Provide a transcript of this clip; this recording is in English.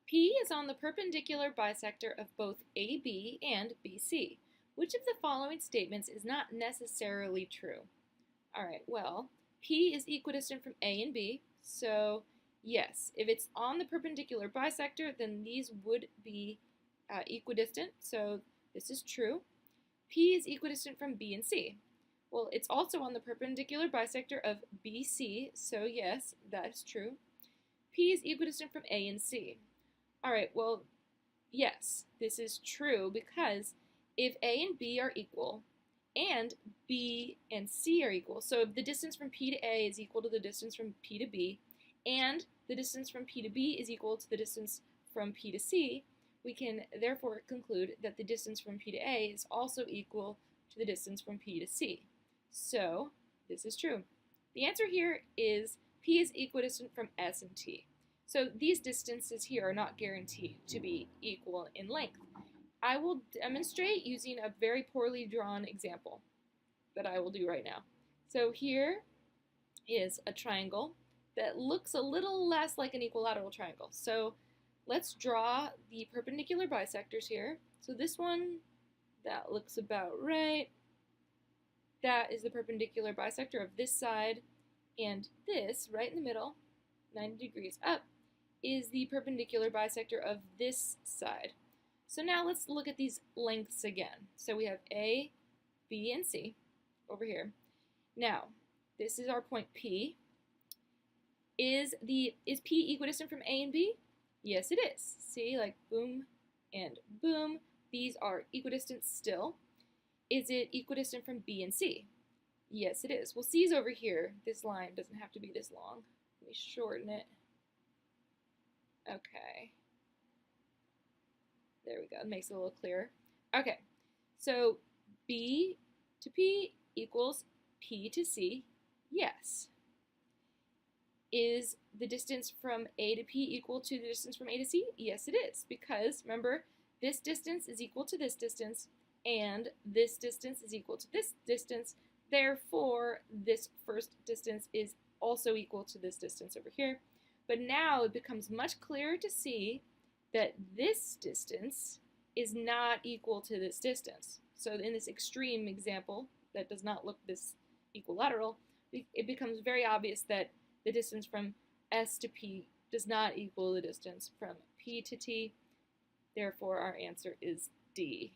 P is on the perpendicular bisector of both AB and BC. Which of the following statements is not necessarily true? All right, well, P is equidistant from A and B, so yes, if it's on the perpendicular bisector, then these would be equidistant, so this is true. P is equidistant from B and C. Well, it's also on the perpendicular bisector of BC, so yes, that is true. P is equidistant from A and C. All right, well, yes, this is true because if A and B are equal and B and C are equal, so if the distance from P to A is equal to the distance from P to B and the distance from P to B is equal to the distance from P to C, we can therefore conclude that the distance from P to A is also equal to the distance from P to C. So this is true. The answer here is P is equidistant from S and T. So these distances here are not guaranteed to be equal in length. I will demonstrate using a very poorly drawn example that I will do right now. So here is a triangle that looks a little less like an equilateral triangle. So let's draw the perpendicular bisectors here. So this one, that looks about right. That is the perpendicular bisector of this side, and this, right in the middle, 90 degrees up, is the perpendicular bisector of this side. So now let's look at these lengths again. So we have A, B, and C over here. Now, this is our point P. Is P equidistant from A and B? Yes, it is. See, like boom and boom. These are equidistant still. Is it equidistant from B and C? Yes, it is. Well, C is over here. This line doesn't have to be this long. Let me shorten it. Okay. There we go. It makes it a little clearer. Okay. So B to P equals P to C. Yes. Is the distance from A to P equal to the distance from A to C? Yes, it is. Because, remember, this distance is equal to this distance, and this distance is equal to this distance. Therefore, this first distance is also equal to this distance over here. But now it becomes much clearer to see that this distance is not equal to this distance. So in this extreme example that does not look this equilateral, it becomes very obvious that the distance from S to P does not equal the distance from P to T. Therefore, our answer is D.